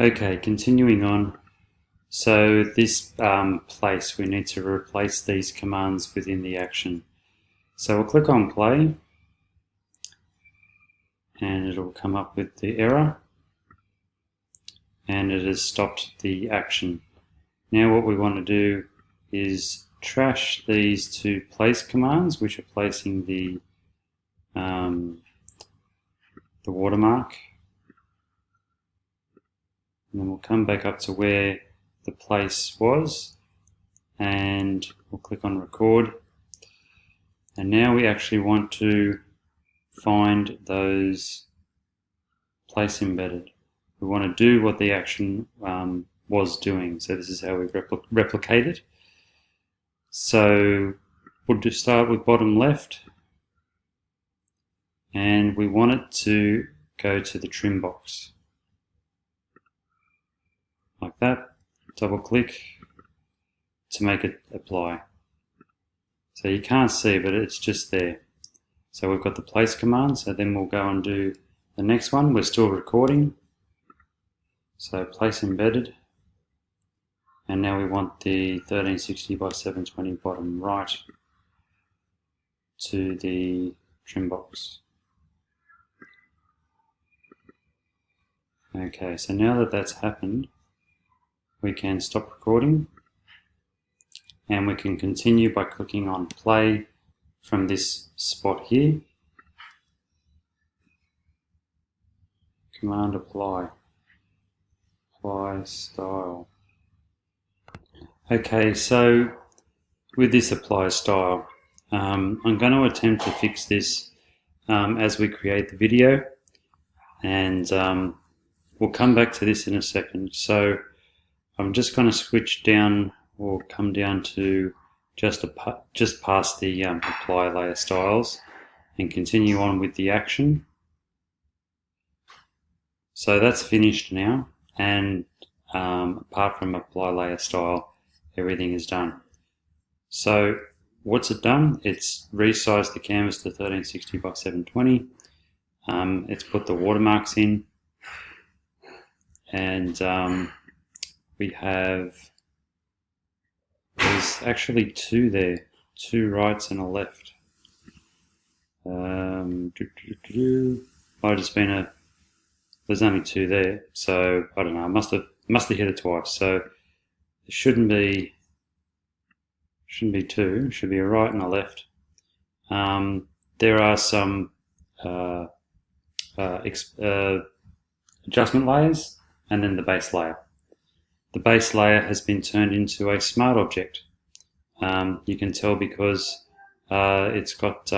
Okay, continuing on. So this place, we need to replace these commands within the action. So we'll click on play and it'll come up with the error and it has stopped the action. Now what we want to do is trash these two place commands, which are placing the watermark. And then we'll come back up to where the place was and we'll click on record. And now we actually want to find those place embedded. We want to do what the action was doing. So this is how we replicate it. So we'll just start with bottom left and we want it to go to the trim box. Like that. Double click to make it apply. So you can't see, but it's just there. So we've got the place command, so then we'll go and do the next one. We're still recording. So place embedded. And now we want the 1360 by 720 bottom right to the trim box. Okay, so now that that's happened, we can stop recording and we can continue by clicking on play from this spot here. Command apply. Apply style. Okay, so with this apply style, I'm going to attempt to fix this as we create the video, and we'll come back to this in a second. So I'm just going to switch down or come down to just past the apply layer styles and continue on with the action. So that's finished now, and apart from apply layer style, everything is done. So what's it done? It's resized the canvas to 1360 by 720. It's put the watermarks in, and we have, there's actually two there, two rights and a left. Might have just been there's only two there, so I don't know, I must have hit it twice. So there shouldn't be two, it should be a right and a left. There are some adjustment layers and then the base layer. The base layer has been turned into a smart object. You can tell because it's got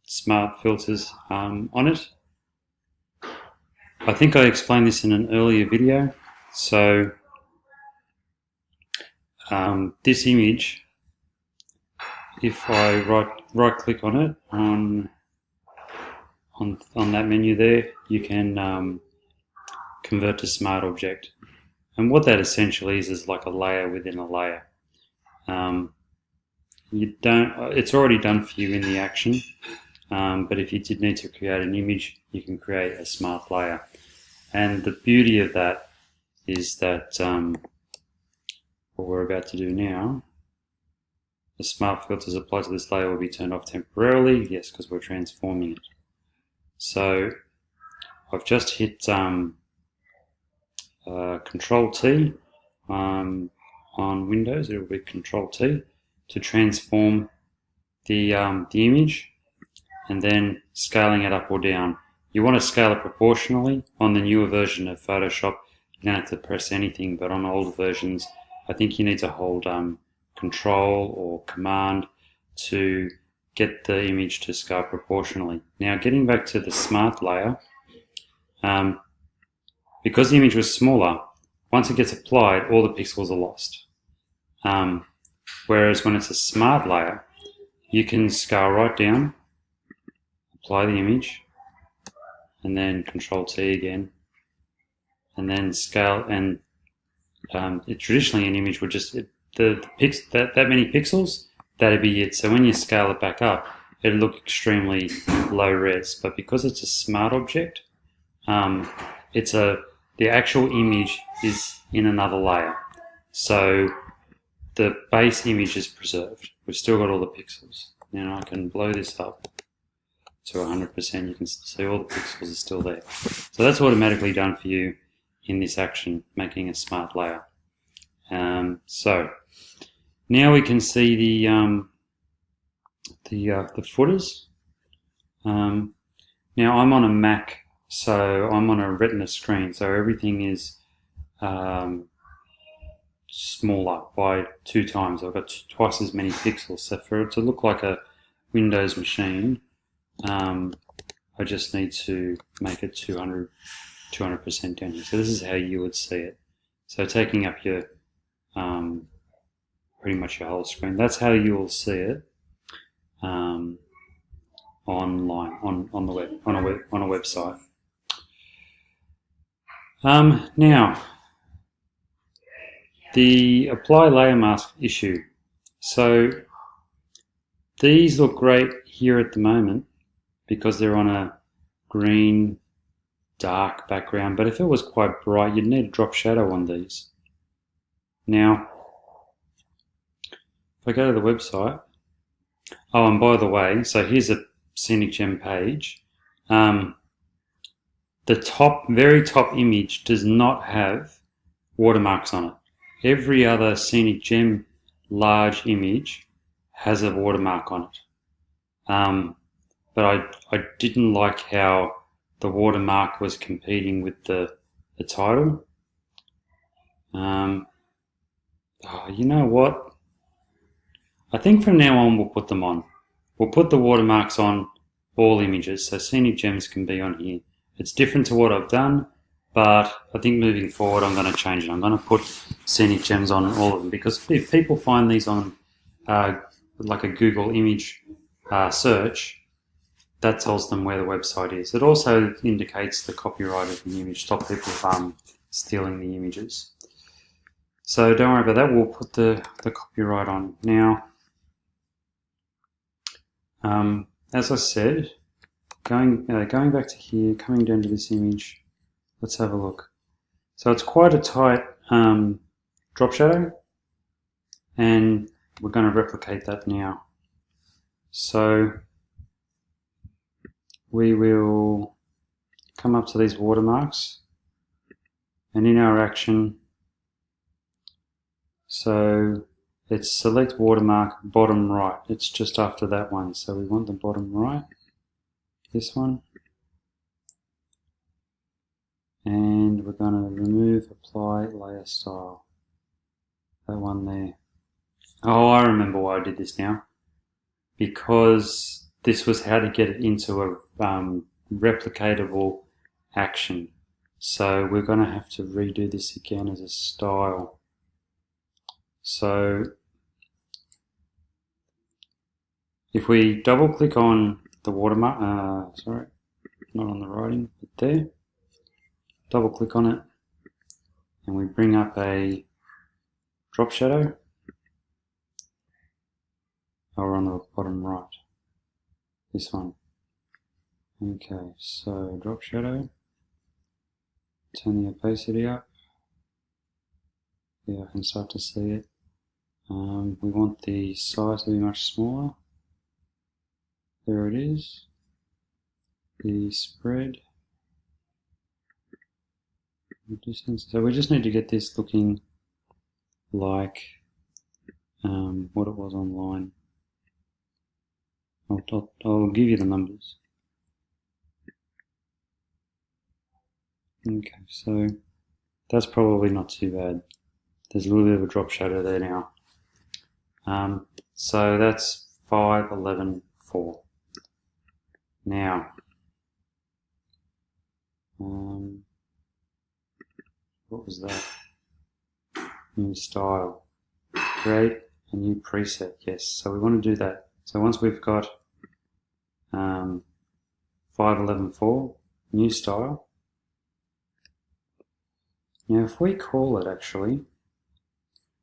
smart filters on it. I think I explained this in an earlier video. So this image, if I right click on it on that menu there, you can convert to smart object. And what that essentially is like a layer within a layer. It's already done for you in the action, but if you did need to create an image, you can create a smart layer. And the beauty of that is that what we're about to do now, the smart filters applied to this layer will be turned off temporarily, yes, because we're transforming it. So I've just hit Control T on Windows. It will be Control T to transform the image, and then scaling it up or down. You want to scale it proportionally. On the newer version of Photoshop, you don't have to press anything, but on older versions, I think you need to hold Control or Command to get the image to scale proportionally. Now, getting back to the smart layer, because the image was smaller, once it gets applied, all the pixels are lost. Whereas when it's a smart layer, you can scale right down, apply the image, and then Control T again, and then scale. And traditionally an image would just, that many pixels, that'd be it. So when you scale it back up, it'll look extremely low res. But because it's a smart object, it's a the actual image is in another layer. So the base image is preserved. We've still got all the pixels. Now I can blow this up to 100%. You can see all the pixels are still there. So that's automatically done for you in this action, making a smart layer. So now we can see the footers. Now I'm on a Mac, so I'm on a Retina screen, so everything is smaller by 2 times. I've got twice as many pixels. So for it to look like a Windows machine, I just need to make it 200% down here. So this is how you would see it. So taking up your pretty much your whole screen. That's how you will see it online on the web on a website. Now the apply layer mask issue. So these look great here at the moment because they're on a green dark background, but if it was quite bright, you'd need a drop shadow on these. Now if I go to the website, oh, and by the way, so here's a Scenic Gem page. The very top image does not have watermarks on it. Every other Scenic Gem large image has a watermark on it. But I didn't like how the watermark was competing with the title. You know what? I think from now on we'll put them on. We'll put the watermarks on all images, so Scenic Gems can be on here. It's different to what I've done, but I think moving forward I'm going to change it. I'm going to put Scenic Gems on all of them, because if people find these on like a Google image search, that tells them where the website is. It also indicates the copyright of the image, stop people from stealing the images. So don't worry about that, we'll put the copyright on. Now, as I said, going back to here, coming down to this image, let's have a look. So it's quite a tight drop shadow, and we're going to replicate that now. So we will come up to these watermarks, and in our action, so it's select watermark bottom right. It's just after that one. So we want the bottom right, this one. And we're going to remove apply layer style. That one there. Oh, I remember why I did this now. Because this was how to get it into a replicatable action. So we're going to have to redo this again as a style. So if we double click on the watermark, sorry, not on the writing, but there, double click on it, and we bring up a drop shadow, or on the bottom right, this one. Okay, so drop shadow, turn the opacity up. Yeah, I can start to see it. We want the size to be much smaller. There it is. The spread. The distance. So we just need to get this looking like what it was online. I'll give you the numbers. Okay, so that's probably not too bad. There's a little bit of a drop shadow there now. So that's 5, 11, 4. Now, what was that? New style. Create a new preset. Yes, so we want to do that. So once we've got 5, 11, 4, new style. Now if we call it actually,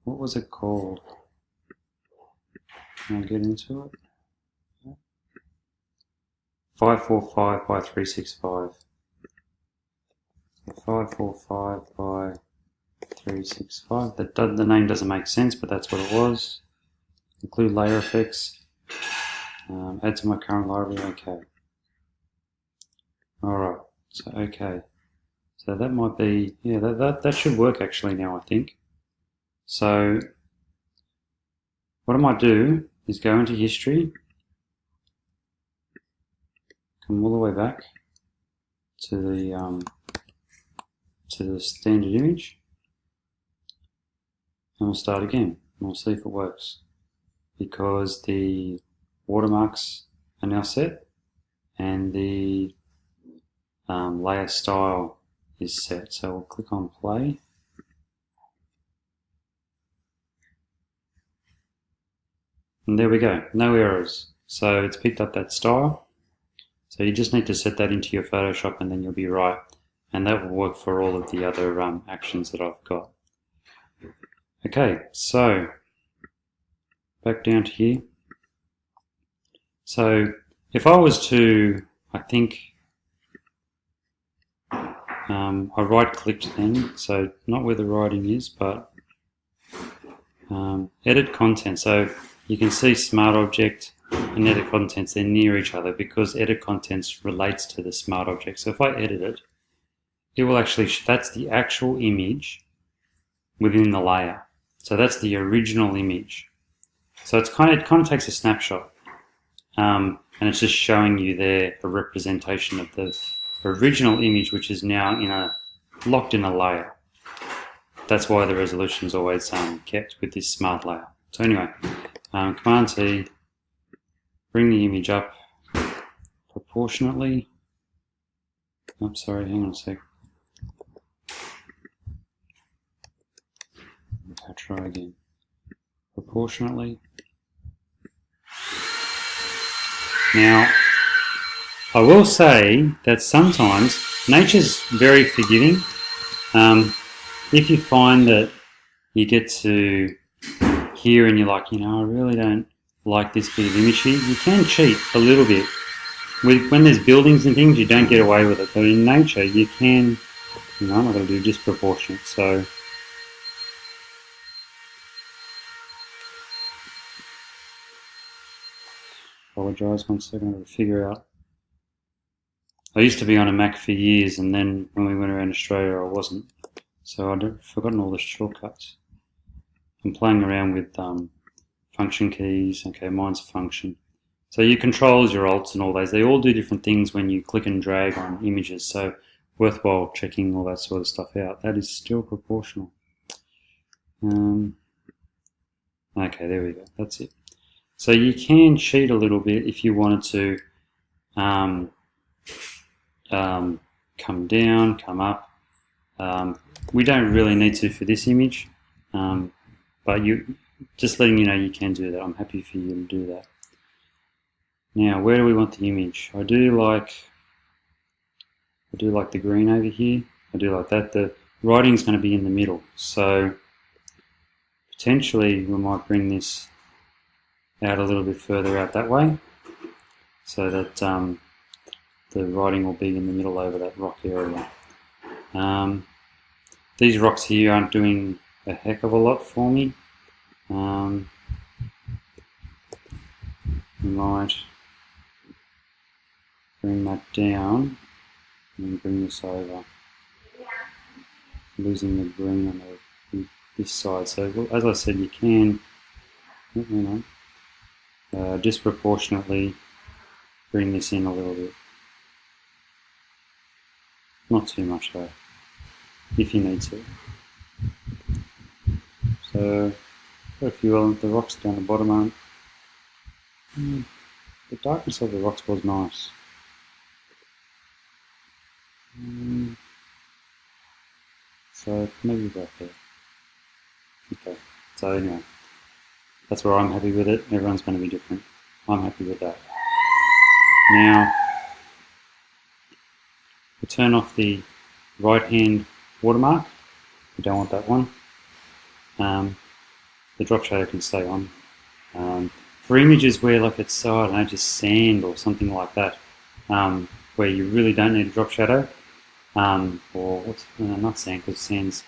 what was it called? Can I get into it? 545 by 365. 545 by 365. The name doesn't make sense, but that's what it was. Include layer effects. Add to my current library. Okay. Alright. So okay. So that might be, yeah, that should work actually now, I think. So what I might do is go into history, come all the way back to the standard image, and we'll start again, and we'll see if it works, because the watermarks are now set and the layer style is set. So we'll click on play. And there we go, no errors. So it's picked up that style. So you just need to set that into your Photoshop and then you'll be right. And that will work for all of the other actions that I've got. Okay, so back down to here. So if I was to, I think, I right-clicked then, so not where the writing is, but edit content. So you can see Smart Object and Edit Contents, they're near each other because Edit Contents relates to the Smart Object. So if I edit it, it will actually, that's the actual image within the layer. So that's the original image. So it kind of takes a snapshot, and it's just showing you there a representation of the original image, which is now locked in a layer. That's why the resolution is always kept with this smart layer. So anyway, Command T, bring the image up proportionately. I'm sorry, hang on a sec. I'll try again. Proportionately. Now, I will say that sometimes nature's very forgiving. If you find that you get to here and you're like, I really don't like this bit of image here, you can cheat a little bit. When there's buildings and things, you don't get away with it, but in nature you can, I'm not going to do disproportionate, so apologise, 1 second, I'm going to figure out. I used to be on a Mac for years, and then when we went around Australia I wasn't, so I'd forgotten all the shortcuts. I'm playing around with function keys. Okay, mine's function. So your controls, your alts and all those, they all do different things when you click and drag on images, so worthwhile checking all that sort of stuff out. That is still proportional. Okay, there we go, that's it. So you can cheat a little bit if you wanted to come down, come up. We don't really need to for this image, but just letting you know you can do that. I'm happy for you to do that. Now, where do we want the image? I do like the green over here. I do like that. The writing's going to be in the middle, so potentially we might bring this out a little bit further out that way, so that the writing will be in the middle over that rock area. These rocks here aren't doing a heck of a lot for me. We might bring that down and bring this over, losing the green on this side. So as I said, you can, disproportionately bring this in a little bit. Not too much though, if you need to. So, got a few of the rocks down the bottom aren't. The darkness of the rocks was nice. So maybe about there. Okay, so anyway, that's where I'm happy with it. Everyone's going to be different. I'm happy with that. Now, we'll turn off the right hand watermark. We don't want that one. The drop shadow can stay on. For images where like it's, I don't know, just sand or something like that, where you really don't need a drop shadow, or what's not sand, because sand's